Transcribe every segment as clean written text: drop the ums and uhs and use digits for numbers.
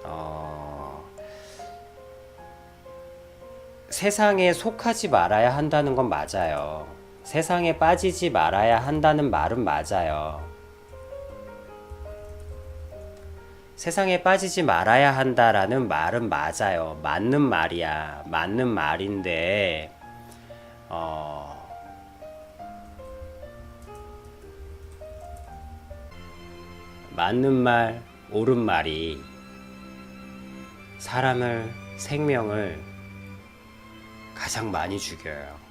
어, 세상에 속하지 말아야 한다는 건 맞아요. 세상에 빠지지 말아야 한다는 말은 맞아요. 세상에 빠지지 말아야 한다라는 말은 맞아요. 맞는 말이야. 맞는 말인데, 어, 맞는 말, 옳은 말이 사람을, 생명을 가장 많이 죽여요.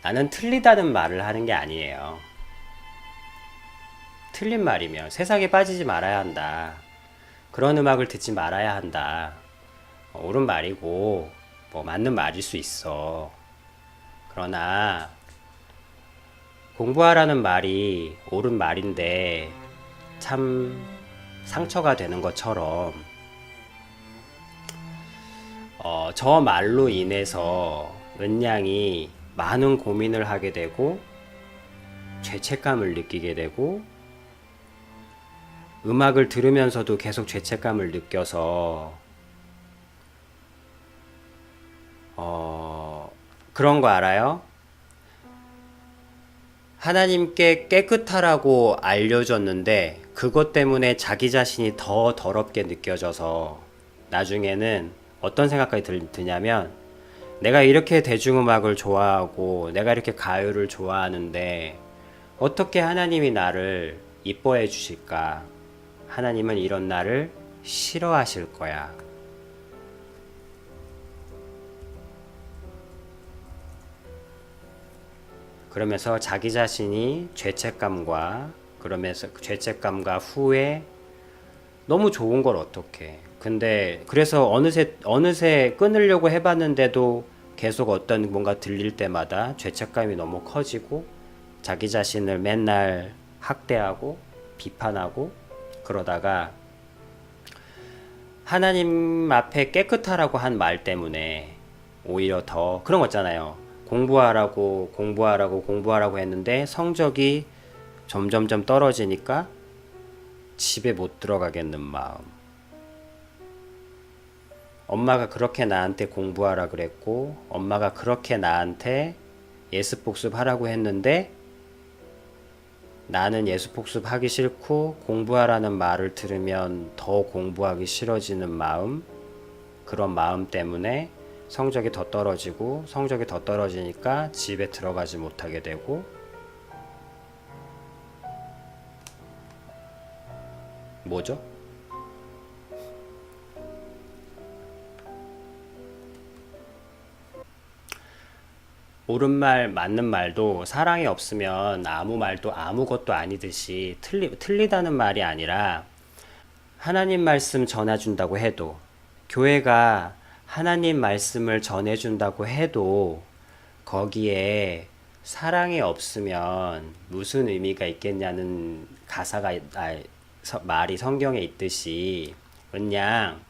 나는 틀리다는 말을 하는 게 아니에요. 틀린 말이면 세상에 빠지지 말아야 한다. 그런 음악을 듣지 말아야 한다. 옳은 말이고, 뭐 맞는 말일 수 있어. 그러나 공부하라는 말이 옳은 말인데 참 상처가 되는 것처럼 저 말로 인해서 은양이 많은 고민을 하게 되고 죄책감을 느끼게 되고 음악을 들으면서도 계속 죄책감을 느껴서 그런 거 알아요? 하나님께 깨끗하라고 알려줬는데 그것 때문에 자기 자신이 더 더럽게 느껴져서 나중에는 어떤 생각까지 드냐면 내가 이렇게 대중음악을 좋아하고 내가 이렇게 가요를 좋아하는데 어떻게 하나님이 나를 이뻐해 주실까? 하나님은 이런 나를 싫어하실 거야. 그러면서 자기 자신이 죄책감과 후회, 너무 좋은 걸 어떡해. 근데 그래서 어느새 끊으려고 해봤는데도 계속 어떤 뭔가 들릴 때마다 죄책감이 너무 커지고 자기 자신을 맨날 학대하고 비판하고 그러다가 하나님 앞에 깨끗하라고 한 말 때문에 오히려 더 그런 거 있잖아요. 공부하라고 했는데 성적이 점점점 떨어지니까 집에 못 들어가겠는 마음. 엄마가 그렇게 나한테 공부하라 그랬고, 엄마가 그렇게 나한테 예습복습 하라고 했는데, 나는 예습복습 하기 싫고, 공부하라는 말을 들으면 더 공부하기 싫어지는 마음, 그런 마음 때문에 성적이 더 떨어지고, 성적이 더 떨어지니까 집에 들어가지 못하게 되고, 뭐죠? 옳은 말, 맞는 말도 사랑이 없으면 아무 말도 아무것도 아니듯이 틀리다는 말이 아니라 하나님 말씀 전해준다고 해도 교회가 하나님 말씀을 전해준다고 해도 거기에 사랑이 없으면 무슨 의미가 있겠냐는 말이 성경에 있듯이 그냥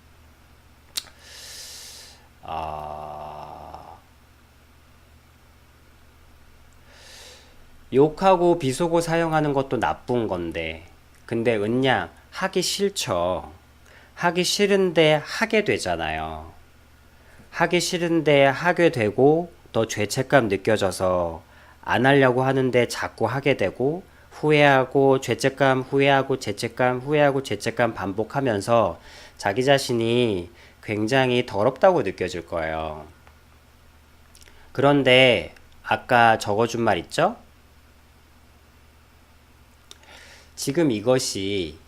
욕하고 비속어 사용하는 것도 나쁜 건데 근데 은양 하기 싫죠. 하기 싫은데 하게 되잖아요. 하기 싫은데 하게 되고 더 죄책감 느껴져서 안 하려고 하는데 자꾸 하게 되고 후회하고 죄책감 후회하고 죄책감 후회하고 죄책감 반복하면서 자기 자신이 굉장히 더럽다고 느껴질 거예요. 그런데 아까 적어준 말 있죠? 지금 이것이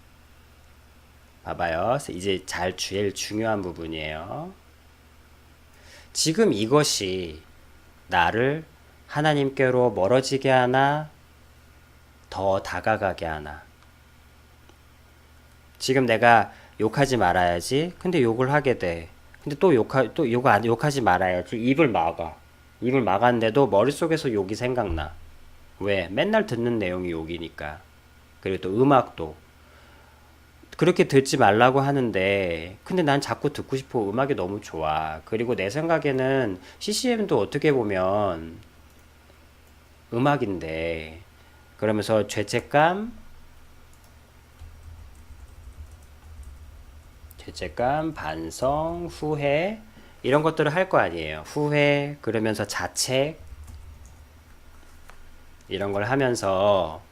봐봐요. 이제 제일 중요한 부분이에요. 지금 이것이 나를 하나님께로 멀어지게 하나, 더 다가가게 하나. 지금 내가 욕하지 말아야지. 근데 욕을 하게 돼. 근데 욕하지 말아야지. 입을 막아. 입을 막았는데도 머릿속에서 욕이 생각나. 왜? 맨날 듣는 내용이 욕이니까. 그리고 또 음악도. 그렇게 듣지 말라고 하는데 근데 난 자꾸 듣고 싶어. 음악이 너무 좋아. 그리고 내 생각에는 CCM도 어떻게 보면 음악인데 그러면서 죄책감, 반성, 후회 이런 것들을 할 거 아니에요. 후회, 그러면서 자책 이런 걸 하면서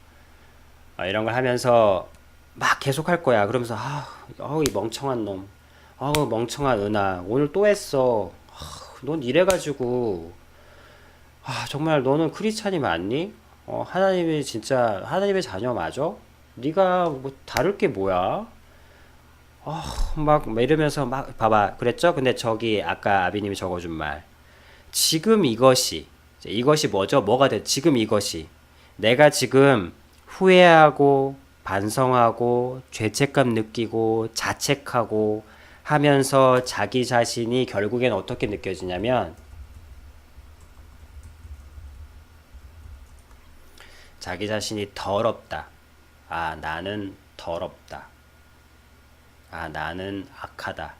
막 계속 할 거야. 그러면서 이 멍청한 놈, 멍청한 은하 오늘 또 했어. 넌 이래가지고 정말 너는 크리스찬이 맞니? 하나님이 진짜 하나님의 자녀 맞아? 네가 뭐 다를 게 뭐야? 막 이러면서 막 봐봐 그랬죠? 근데 저기 아까 아비님이 적어준 말 지금 이것이 뭐죠? 뭐가 돼? 지금 이것이 내가 지금 후회하고 반성하고 죄책감 느끼고 자책하고 하면서 자기 자신이 결국엔 어떻게 느껴지냐면 자기 자신이 더럽다. 나는 더럽다. 나는 악하다.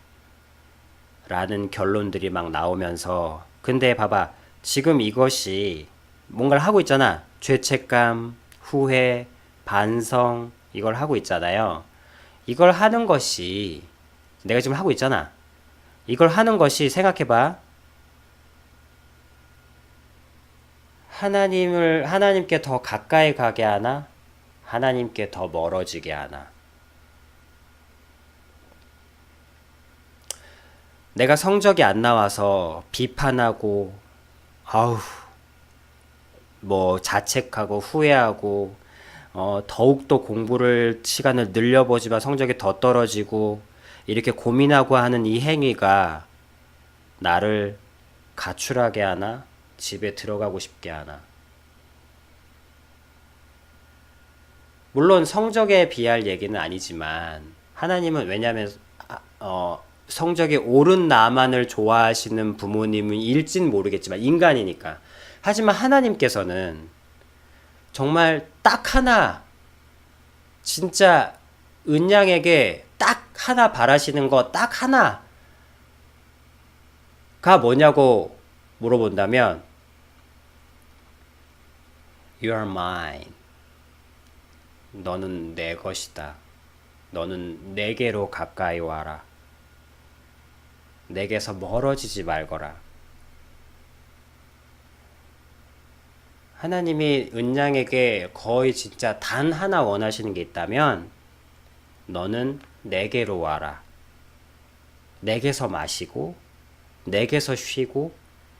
라는 결론들이 막 나오면서 근데 봐봐 지금 이것이 뭔가를 하고 있잖아. 죄책감, 후회, 반성 이걸 하고 있잖아요. 이걸 하는 것이 내가 지금 하고 있잖아. 이걸 하는 것이 생각해봐. 하나님께 더 가까이 가게 하나? 하나님께 더 멀어지게 하나? 내가 성적이 안 나와서 비판하고 뭐 자책하고 후회하고 더욱더 공부를 시간을 늘려보지만 성적이 더 떨어지고 이렇게 고민하고 하는 이 행위가 나를 가출하게 하나? 집에 들어가고 싶게 하나? 물론 성적에 비할 얘기는 아니지만 하나님은 왜냐하면 성적이 오른 나만을 좋아하시는 부모님은 일진 모르겠지만 인간이니까. 하지만 하나님께서는 정말 딱 하나 진짜 은양에게 딱 하나 바라시는 거 딱 하나가 뭐냐고 물어본다면 You are mine. 너는 내 것이다. 너는 내게로 가까이 와라. 내게서 멀어지지 말거라. 하나님이 은양에게 거의 진짜 단 하나 원하시는 게 있다면 너는 내게로 와라. 내게서 마시고 내게서 쉬고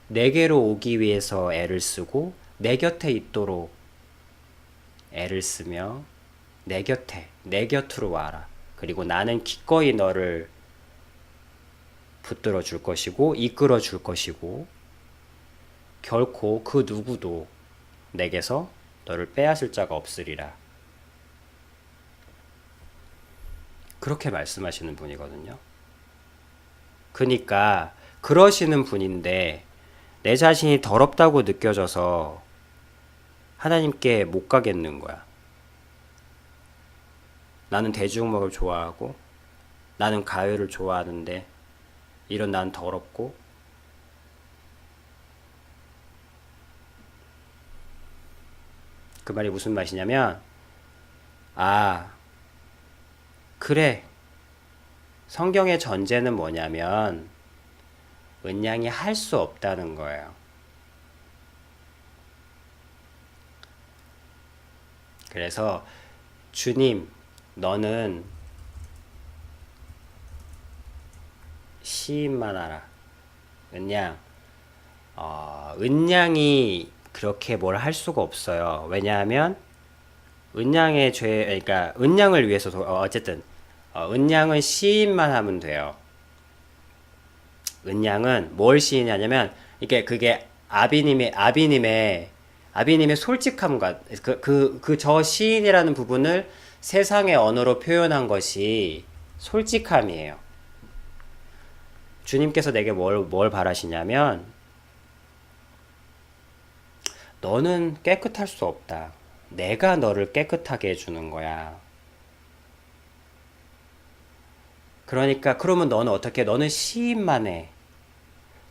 내게로 오기 위해서 애를 쓰고 내 곁에 있도록 애를 쓰며 내 곁으로 와라. 그리고 나는 기꺼이 너를 붙들어 줄 것이고 이끌어 줄 것이고 결코 그 누구도 내게서 너를 빼앗을 자가 없으리라. 그렇게 말씀하시는 분이거든요. 그러니까 그러시는 분인데 내 자신이 더럽다고 느껴져서 하나님께 못 가겠는 거야. 나는 대중음악을 좋아하고 나는 가요를 좋아하는데 이런 난 더럽고 그 말이 무슨 맛이냐면 그래 성경의 전제는 뭐냐면 은양이 할 수 없다는 거예요. 그래서 주님 너는 시인만 하라. 은양이 그렇게 뭘 할 수가 없어요. 왜냐하면 은양의 그러니까 은양을 위해서 어쨌든 은양은 시인만 하면 돼요. 은양은 뭘 시인하냐면 그게 아비님의 솔직함과 저 시인이라는 부분을 세상의 언어로 표현한 것이 솔직함이에요. 주님께서 내게 뭘 바라시냐면 너는 깨끗할 수 없다. 내가 너를 깨끗하게 해주는 거야. 그러니까 그러면 너는 어떻게 해? 너는 시인만 해.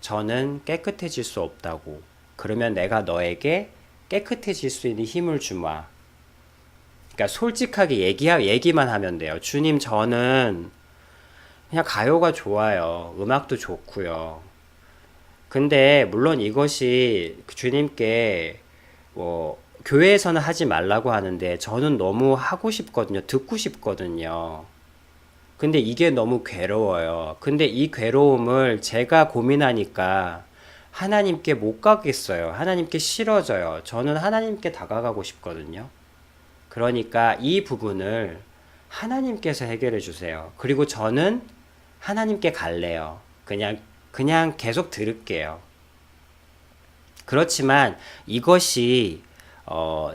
저는 깨끗해질 수 없다고. 그러면 내가 너에게 깨끗해질 수 있는 힘을 주마. 그러니까 솔직하게 얘기만 하면 돼요. 주님, 저는 그냥 가요가 좋아요. 음악도 좋고요. 근데 물론 이것이 주님께 뭐 교회에서는 하지 말라고 하는데 저는 너무 하고 싶거든요. 듣고 싶거든요. 근데 이게 너무 괴로워요. 근데 이 괴로움을 제가 고민하니까 하나님께 못 가겠어요. 하나님께 싫어져요. 저는 하나님께 다가가고 싶거든요. 그러니까 이 부분을 하나님께서 해결해 주세요. 그리고 저는 하나님께 갈래요. 그냥 계속 들을게요. 그렇지만 이것이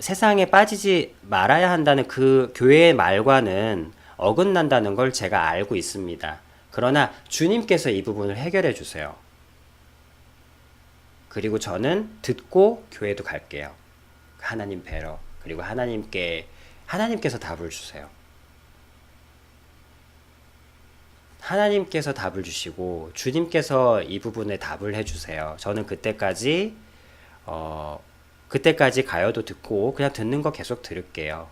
세상에 빠지지 말아야 한다는 그 교회의 말과는 어긋난다는 걸 제가 알고 있습니다. 그러나 주님께서 이 부분을 해결해 주세요. 그리고 저는 듣고 교회도 갈게요. 하나님 뵈러. 그리고 하나님께서 답을 주세요. 하나님께서 답을 주시고 주님께서 이 부분에 답을 해주세요. 저는 그때까지 가요도 듣고 그냥 듣는 거 계속 들을게요.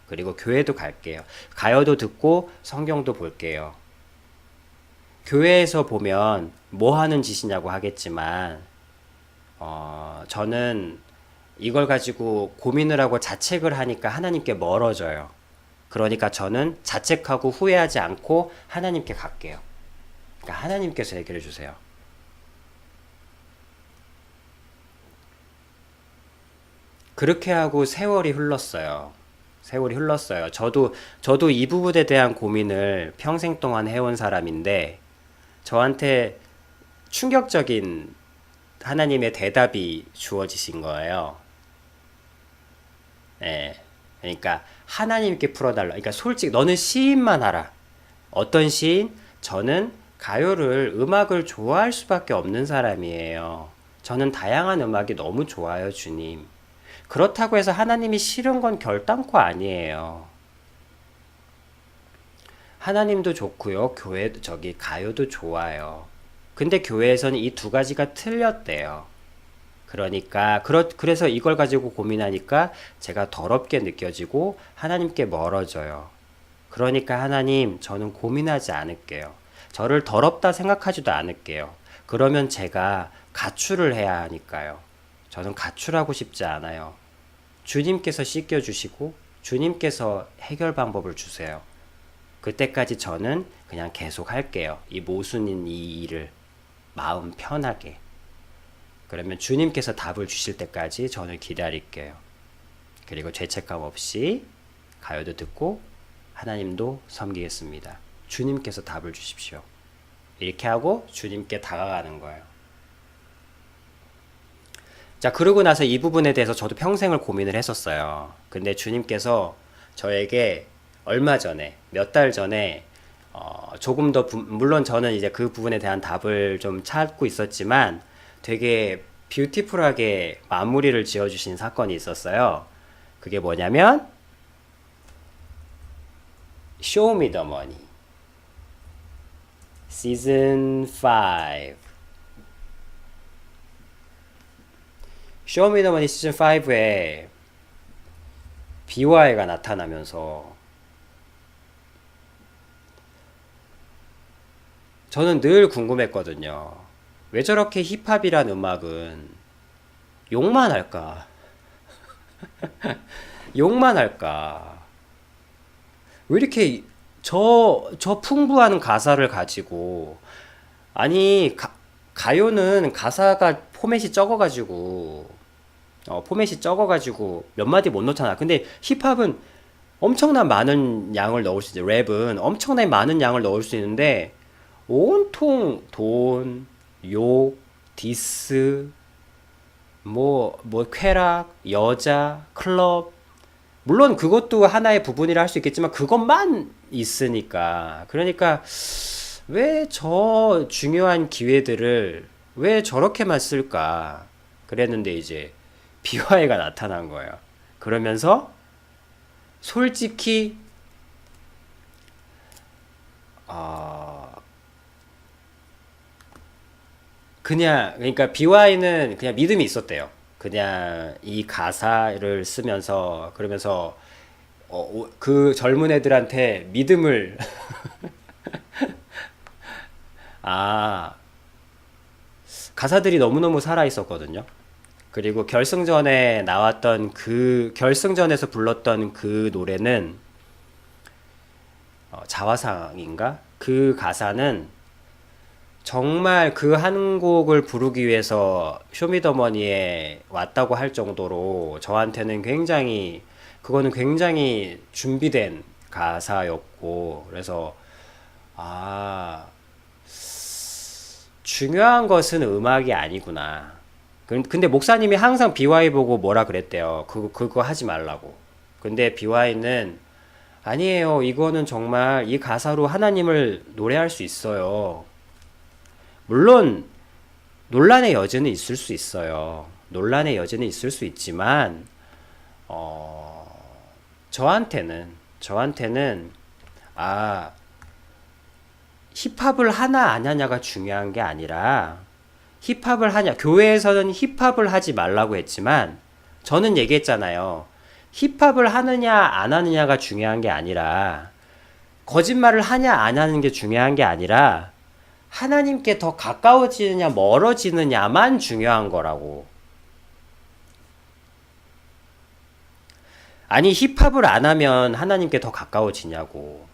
그리고 교회도 갈게요. 가요도 듣고 성경도 볼게요. 교회에서 보면 뭐 하는 짓이냐고 하겠지만 저는 이걸 가지고 고민을 하고 자책을 하니까 하나님께 멀어져요. 그러니까 저는 자책하고 후회하지 않고 하나님께 갈게요. 그러니까 하나님께서 해결해 주세요. 그렇게 하고 세월이 흘렀어요. 세월이 흘렀어요. 저도 이 부분에 대한 고민을 평생 동안 해온 사람인데 저한테 충격적인 하나님의 대답이 주어지신 거예요. 예. 그러니까 하나님께 풀어달라. 그러니까 솔직히 너는 시인만 하라. 어떤 시인? 저는 음악을 좋아할 수밖에 없는 사람이에요. 저는 다양한 음악이 너무 좋아요, 주님. 그렇다고 해서 하나님이 싫은 건 결단코 아니에요. 하나님도 좋고요. 가요도 좋아요. 근데 교회에서는 이 두 가지가 틀렸대요. 그러니까 그래서 이걸 가지고 고민하니까 제가 더럽게 느껴지고 하나님께 멀어져요. 그러니까 하나님, 저는 고민하지 않을게요. 저를 더럽다 생각하지도 않을게요. 그러면 제가 가출을 해야 하니까요. 저는 가출하고 싶지 않아요. 주님께서 씻겨주시고 주님께서 해결 방법을 주세요. 그때까지 저는 그냥 계속 할게요. 이 모순인 이 일을 마음 편하게. 그러면 주님께서 답을 주실 때까지 저는 기다릴게요. 그리고 죄책감 없이 가요도 듣고 하나님도 섬기겠습니다. 주님께서 답을 주십시오. 이렇게 하고 주님께 다가가는 거예요. 자, 그러고 나서 이 부분에 대해서 저도 평생을 고민을 했었어요. 근데 주님께서 저에게 얼마 전에, 몇 달 전에 조금 더 물론 저는 이제 그 부분에 대한 답을 좀 찾고 있었지만 되게 뷰티풀하게 마무리를 지어주신 사건이 있었어요. 그게 뭐냐면 Show Me the Money 시즌 5 Show Me the Money 시즌 5에 BY가 나타나면서 저는 늘 궁금했거든요. 왜 저렇게 힙합이란 음악은 욕만 할까? 욕만 할까? 왜 이렇게 저 풍부한 가사를 가지고 아니 가요는 가사가 포맷이 적어가지고 몇 마디 못 넣잖아. 근데 힙합은 엄청난 많은 양을 넣을 수 있어. 랩은 엄청나게 많은 양을 넣을 수 있는데 온통 돈, 욕, 디스, 쾌락, 여자, 클럽. 물론 그것도 하나의 부분이라 할 수 있겠지만 그것만 있으니까. 그러니까 왜 저 중요한 기회들을 왜 저렇게만 쓸까? 그랬는데 이제 비화애가 나타난 거예요. 그러면서 솔직히 그러니까 BY는 그냥 믿음이 있었대요. 그냥 이 가사를 쓰면서 그러면서 그 젊은 애들한테 믿음을 아, 가사들이 너무너무 살아 있었거든요. 그리고 결승전에 나왔던 결승전에서 불렀던 그 노래는 자화상인가? 그 가사는 정말 그 한 곡을 부르기 위해서 쇼미더머니에 왔다고 할 정도로 저한테는 그거는 굉장히 준비된 가사였고, 그래서, 아, 중요한 것은 음악이 아니구나. 근데 목사님이 항상 BY 보고 뭐라 그랬대요. 그거 하지 말라고. 근데 BY는 아니에요. 이거는 정말 이 가사로 하나님을 노래할 수 있어요. 물론 논란의 여지는 있을 수 있어요. 논란의 여지는 있을 수 있지만 어, 저한테는 아, 힙합을 하나 안 하냐가 중요한 게 아니라 힙합을 하냐. 교회에서는 힙합을 하지 말라고 했지만 저는 얘기했잖아요. 힙합을 하느냐 안 하느냐가 중요한 게 아니라 거짓말을 하냐 안 하는 게 중요한 게 아니라 하나님께 더 가까워지느냐 멀어지느냐만 중요한 거라고. 아니 힙합을 안 하면 하나님께 더 가까워지냐고.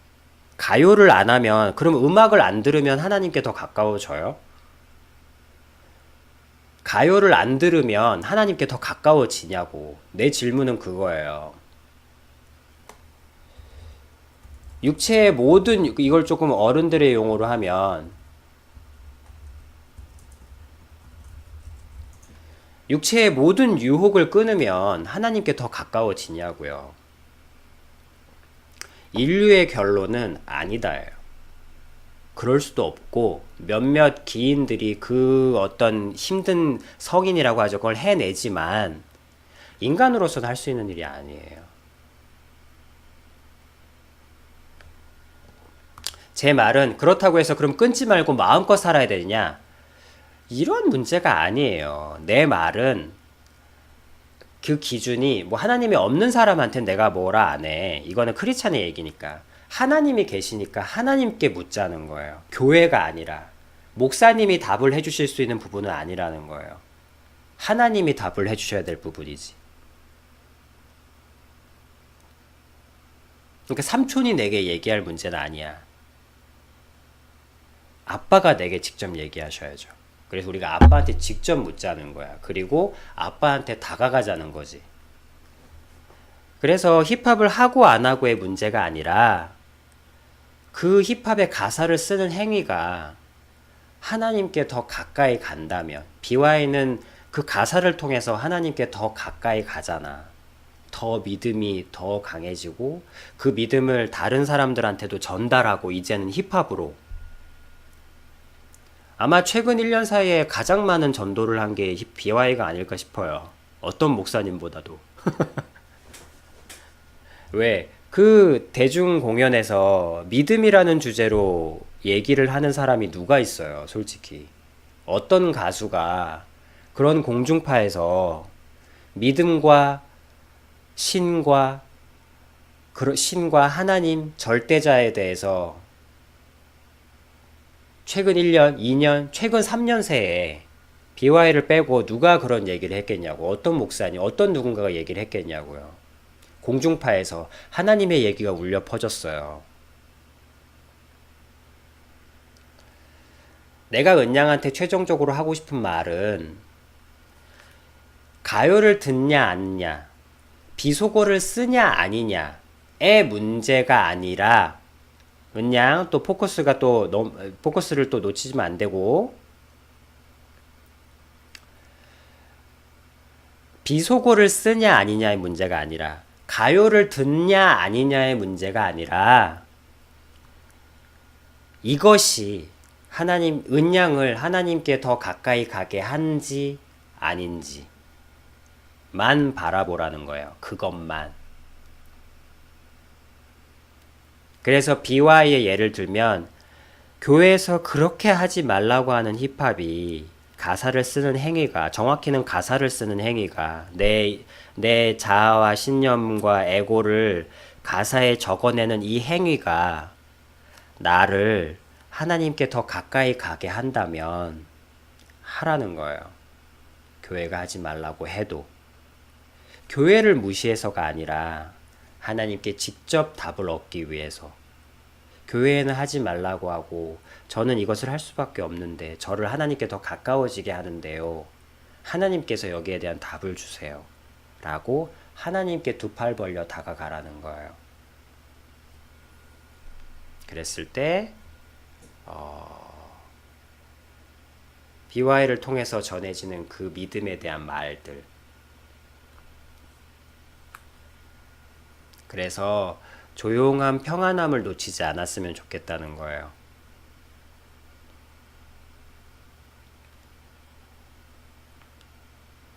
가요를 안 하면 그럼 음악을 안 들으면 하나님께 더 가까워져요? 가요를 안 들으면 하나님께 더 가까워지냐고. 내 질문은 그거예요. 육체의 모든 이걸 조금 어른들의 용어로 하면 육체의 모든 유혹을 끊으면 하나님께 더 가까워지냐고요. 인류의 결론은 아니다예요. 그럴 수도 없고 몇몇 기인들이 그 어떤 힘든 성인이라고 하죠. 그걸 해내지만 인간으로서는 할 수 있는 일이 아니에요. 제 말은 그렇다고 해서 그럼 끊지 말고 마음껏 살아야 되느냐? 이런 문제가 아니에요. 내 말은 그 기준이 뭐 하나님이 없는 사람한테 내가 뭐라 안 해. 이거는 크리스찬의 얘기니까. 하나님이 계시니까 하나님께 묻자는 거예요. 교회가 아니라. 목사님이 답을 해주실 수 있는 부분은 아니라는 거예요. 하나님이 답을 해주셔야 될 부분이지. 그러니까 삼촌이 내게 얘기할 문제는 아니야. 아빠가 내게 직접 얘기하셔야죠. 그래서 우리가 아빠한테 직접 묻자는 거야. 그리고 아빠한테 다가가자는 거지. 그래서 힙합을 하고 안 하고의 문제가 아니라 그 힙합의 가사를 쓰는 행위가 하나님께 더 가까이 간다면 BY는 그 가사를 통해서 하나님께 더 가까이 가잖아. 더 믿음이 더 강해지고 그 믿음을 다른 사람들한테도 전달하고 이제는 힙합으로 아마 최근 1년 사이에 가장 많은 전도를 한 게 BY가 아닐까 싶어요. 어떤 목사님보다도. 왜? 그 대중 공연에서 믿음이라는 주제로 얘기를 하는 사람이 누가 있어요, 솔직히. 어떤 가수가 그런 공중파에서 믿음과 신과 하나님, 절대자에 대해서 최근 1년, 2년, 최근 3년 새에 BY를 빼고 누가 그런 얘기를 했겠냐고. 어떤 목사님, 어떤 누군가가 얘기를 했겠냐고요. 공중파에서 하나님의 얘기가 울려 퍼졌어요. 내가 은양한테 최종적으로 하고 싶은 말은 가요를 듣냐 않냐, 비속어를 쓰냐 아니냐의 문제가 아니라 은양 또 포커스를 또 놓치면 안 되고 비속어를 쓰냐 아니냐의 문제가 아니라 가요를 듣냐 아니냐의 문제가 아니라 이것이 은양을 하나님께 더 가까이 가게 한지 아닌지만 바라보라는 거예요. 그것만. 그래서 BY의 예를 들면 교회에서 그렇게 하지 말라고 하는 힙합이 가사를 쓰는 행위가, 정확히는 가사를 쓰는 행위가 내 자아와 신념과 에고를 가사에 적어내는 이 행위가 나를 하나님께 더 가까이 가게 한다면 하라는 거예요. 교회가 하지 말라고 해도. 교회를 무시해서가 아니라 하나님께 직접 답을 얻기 위해서. 교회에는 하지 말라고 하고 저는 이것을 할 수밖에 없는데 저를 하나님께 더 가까워지게 하는데요. 하나님께서 여기에 대한 답을 주세요. 라고 하나님께 두 팔 벌려 다가가라는 거예요. 그랬을 때 BY를 통해서 전해지는 그 믿음에 대한 말들. 그래서 조용한 평안함을 놓치지 않았으면 좋겠다는 거예요.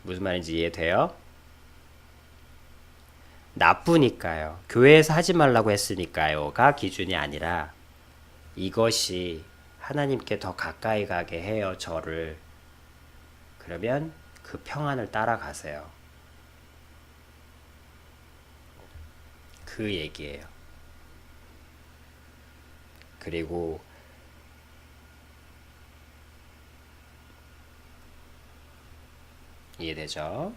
무슨 말인지 이해돼요? 나쁘니까요. 교회에서 하지 말라고 했으니까요가 기준이 아니라 이것이 하나님께 더 가까이 가게 해요, 저를. 그러면 그 평안을 따라가세요. 그 얘기예요. 그리고 이해되죠?